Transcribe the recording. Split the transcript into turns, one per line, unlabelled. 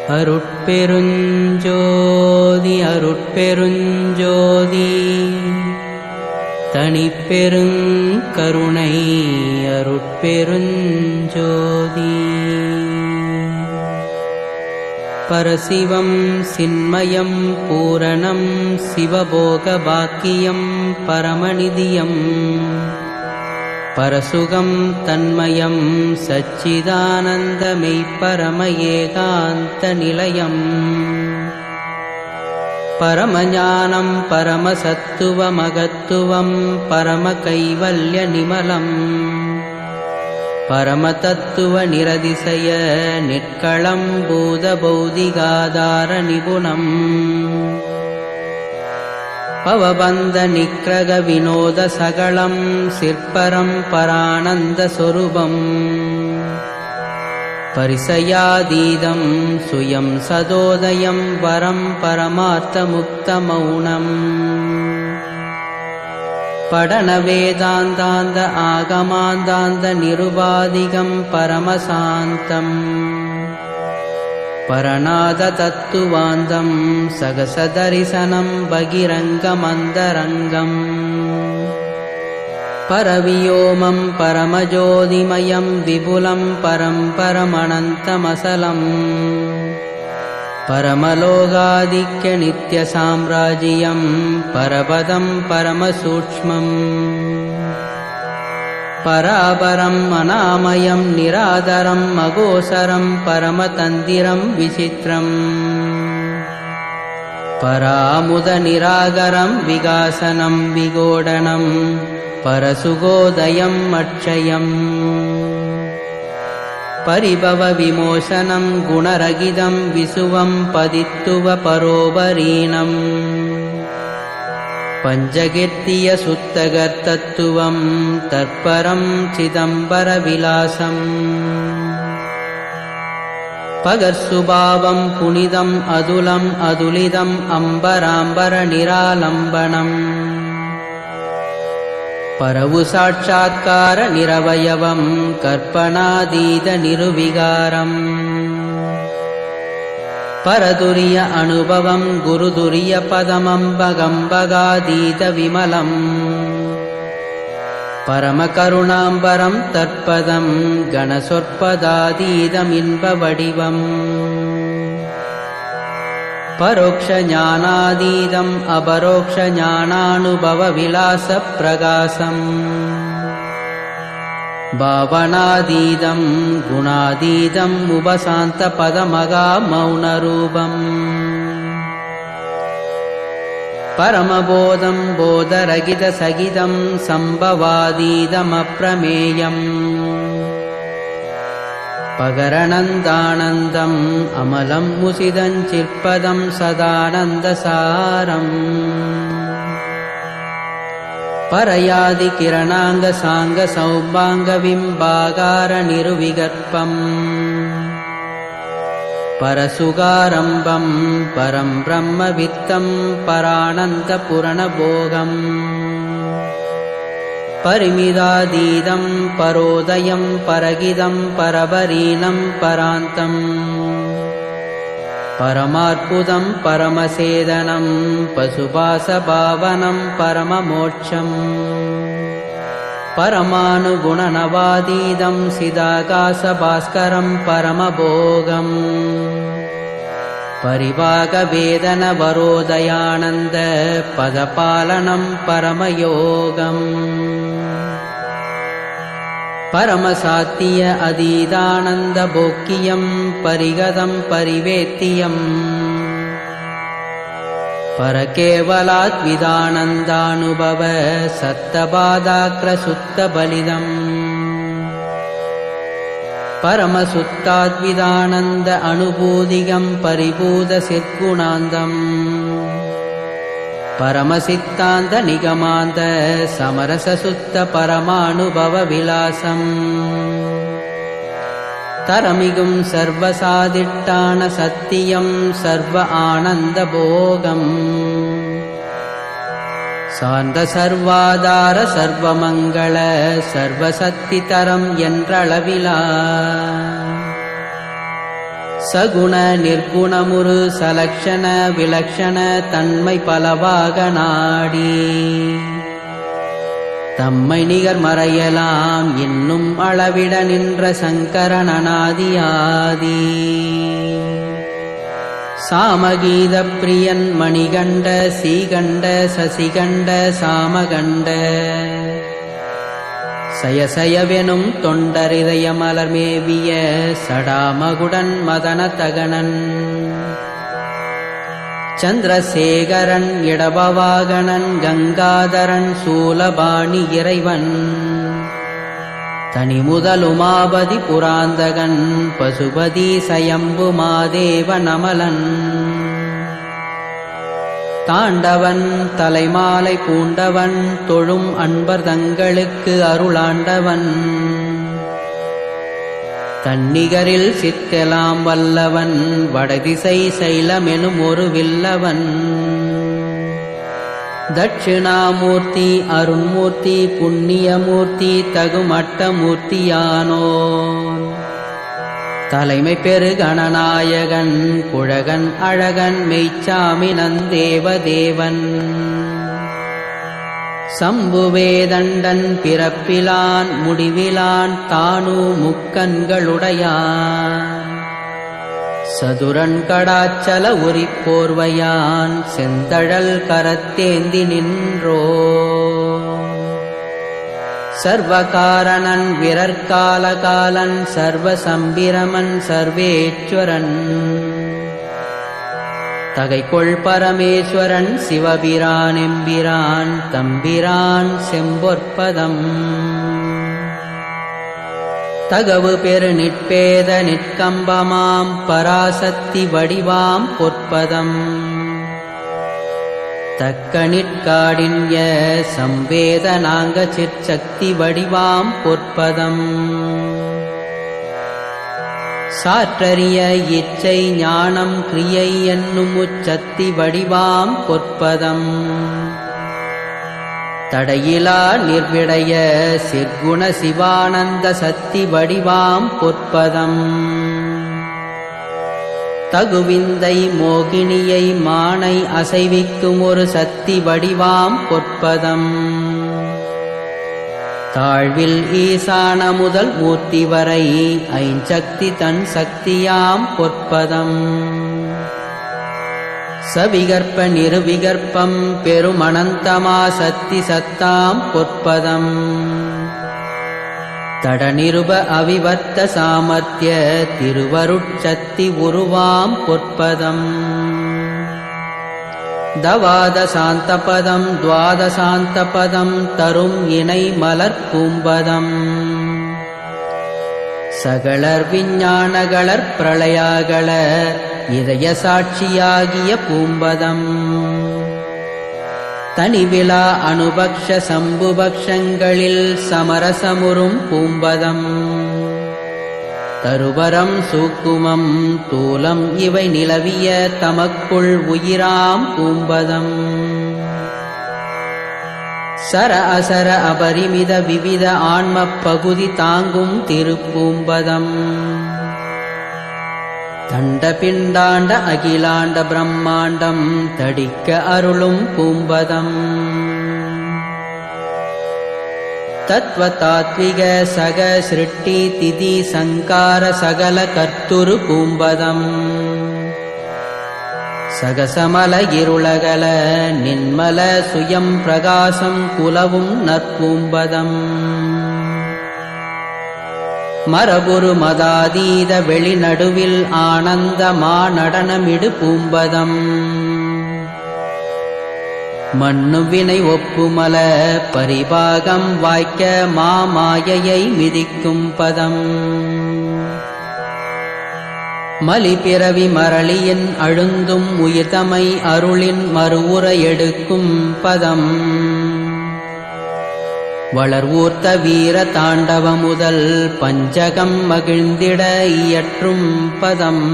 அருட்பெருஞ்சோதி அருட்பெருஞ்சோதி தனிப்பெருங்கருணை அருட்பெருஞ்சோதி பரசிவம் சின்மயம் பூரணம் சிவபோகபாக்கியம் பரமநிதியம் பரசுகம் தன்மயம் சச்சிதானந்தமெய்ப்பரம ஏகாந்த நிலையம் பரமஞானம் பரமசத்துவமகத்துவம் பரமகைவல்ய நிமலம் பரமதத்துவ நிரதிசய நிற்களம் பூதபௌதிகாதார நிபுணம் பவபந்த நிக்ரக வினோத சகலம் சிற்பரம் பரானந்த சொரூபம் பரிசயாதீதம் சுயம் சதோதயம் வரம் பரமார்த்த முக்த மௌனம் படன வேதாந்தாந்த ஆகமாந்தாந்த நிருபாதிகம் பரமசாந்தம் பரநாத தத்துவாந்தம் சகசதரிசனம் பகிரங்கமந்தரங்கம் பரவியோமம் பரமஜோதிமயம் விபுலம் பரமனந்தமசலம் பரமலோகாதிக்ய நித்யசாம்ராஜ்யம் பரபதம் பரமசூக்ஷ்மம் பராபரம் அநாமயம் நிராதரம் அகோசரம் பரமதந்திரம் விசித்திரம் பராமுத நிராகரம் விகாசனம் விகோடனம் பரசுகோதயம் அட்சயம் பரிபவ விமோசனம் குணரகிதம் விசுவம் பதித்துவ பரோபரீணம் பஞ்சகீர்த்திய சுத்தகர்த்தத்துவம் தற்பரம் சிதம்பர விலாசம் பகர்சுபாவம் புனிதம் அதுலம் அதுலிதம் அம்பராம்பர நிராலம்பனம் பரவு சாட்சாத்கார நிரவயவம் கற்பனாதீத நிருவிகாரம் பரதுரிய அனுபவம் குருதுரிய பதமம்பகம்பகாதீத விமலம் பரமகருணாம்பரம் தற்பதம் கணசொற்பதாதீதம் இன்ப வடிவம் பரோக்ஷ ஞானாதீதம் அபரோக்ஷ ஞானானுபவ விலாச பிரகாசம் பாவனாதீதம் குணாதீதம் உபசாந்த பதமகா மௌனரூபம் பரமபோதம் போதரகித சகிதம் சம்பவாதீதமப்ரமேயம் பகரணந்தானந்தம் அமலம் முசிதஞ்சிற்பதம் சதானந்தசாரம் பரயாதி கிரணாங்க சாங்க சௌபாங்க விம்பாகார நிருவிகற்பம் பரசுகாரம்பம் பரம் பிரம்ம வித்தம் பரானந்த புரணபோகம் பரிமிதாதீதம் பரோதயம் பரகிதம் பரபரீனம் பராந்தம் பரமார்ப்புதம் பரமசேதனம் பசுபாசபாவனம் பரமமோட்சம் பரமானுகுணநவாதீதம் சிதாகாசபாஸ்கரம் பரமபோகம் பரிவாகவேதன வரோதயானந்த பதபாலனம் பரமயோகம் பரமசாத்திய அதீதானந்த போக்கியம் பரிகதம் பரிவேத்தியம் பரகேவலாத்விதானந்தானுபவ சத்தபாதாக்ர சுத்த பலிதம் பரமசுத்தாத்விதானந்த அனுபூதிகம் பரிபூத சிற்குணாந்தம் பரமசித்தாந்த நிகமாந்த சமரசசுத்த பரமானுபவ விலாசம் தரமிகும் சர்வசாதிட்டான சத்தியம் சர்வ ஆனந்த போகம் சாந்த சர்வாதார சர்வமங்கள சர்வசக்தி தரம் என்றளவிலா சகுண நிர்குணமுறு சலக்ஷண விலக்ஷண தன்மை பலவாக நாடி தம்மை நிகர் மறையலாம் இன்னும் அளவிட நின்ற சங்கரன் அநாதியாதி சாமகீத பிரியன் மணிகண்ட சீகண்ட சசிகண்ட சாமகண்ட சயசயவெனும் தொண்டரிதய மலர்மேவிய சடாமகுடன் மதனதகனன் சந்திரசேகரன் இடபவாகனன் கங்காதரன் சூலபாணி இறைவன் தனி முதல் உமாபதி புராந்தகன் பசுபதி சயம்பு மாதேவ நமலன் தாண்டவன் தலைமாலை பூண்டவன் தொழும் அன்பர் தங்களுக்கு அருளாண்டவன் தன்னிகரில் சித்தெலாம் வல்லவன் வடதிசை சைலமெனும் ஒரு வில்லவன் தட்சிணாமூர்த்தி அருண்மூர்த்தி புண்ணியமூர்த்தி தகுமட்டமூர்த்தியானோ தலைமை பெரு கணநாயகன் குழகன் அழகன் மெய்ச்சாமி நந்தேவதேவன் சம்புவேதண்டன் பிறப்பிலான் முடிவிலான் தானு முக்கண்களுடையான் சதுரன் கடாச்சல உரிப்போர்வையான் செந்தழல் கரத்தேந்தி நின்றோ சர்வகாரணன் விரற்காலகாலன் சர்வசம்பிரமன் சர்வேஸ்வரன் தகைகொள் பரமேஸ்வரன் சிவபிரான் எம்பிரான் தம்பிரான் செம்பொற்பதம் தகவு பெரு நிற்பேத நிற்கம்பமாம் பராசக்தி வடிவாம் பொற்பதம் தக்க நிற்காடின்ய சம்வேதனாங்க சிற்சக்தி வடிவாம் பொற்பதம் சாற்றறிய இச்சை ஞானம் கிரியை என்னும் உச்சத்தி வடிவாம் பொற்பதம் தடையிலா நிர்விடைய சிற்குண சிவானந்த சக்தி வடிவாம் பொற்பதம் தகுவிந்தை மோகினியை மானை அசைவிக்கும் ஒரு சக்தி வடிவாம் பொற்பதம் தாழ்வில் ஈசான முதல் மூர்த்தி வரை ஐஞ்சக்தி தன் சக்தியாம் பொற்பதம் சவிகற்ப நிருவிகற்பம் பெருமனந்தமா சக்தி சத்தாம் பொற்பதம் தடநிருப அவிவர்த்த சாமர்த்திய திருவருட்சக்தி உருவாம் பொற்பதம் தவாத சாந்தபதம் துவாதசாந்தபதம் தரும் இணை மலர் பூம்பதம் சகளர் விஞ்ஞானகளர் பிரளயாகள இதய சாட்சியாகிய பூம்பதம் தனிவிலா அனுபக்ஷ சம்புபக்ஷங்களில் சமரசமுறும் பூம்பதம் தருவரம் சூக்குமம் தூலம் இவை நிலவிய தமக்குள் உயிராம் பூம்பதம் சர அசர அபரிமித விவித ஆன்மப் பகுதி தாங்கும் திருப்பூம்பதம் தண்ட பிண்டாண்ட அகிலாண்ட பிரம்மாண்டம் தடிக்க அருளும் பூம்பதம் தத்வ தாத்விக சக சிருஷ்டி திதி சங்கார சகல கர்த்துரு பூம்பதம் சகசமல இருளகல நின்மல சுயம் பிரகாசம் குலவும் நற்பூம்பதம் மரபுரு மதாதீத வெளிநடுவில் ஆனந்த மாநடனமிடு பூம்பதம் மண்ணுவினை ஒப்புமல பரிபாகம் வாய்க்க மாமாயையை மிதிக்கும் பதம் மலிபிறவி மரளியின் அழுந்தும் உயிர்தமை அருளின் மறுவுர எடுக்கும் பதம் வளர்வூர்த்த வீர தாண்டவ முதல் பஞ்சகம் மகிழ்ந்திட இயற்றும் பதம்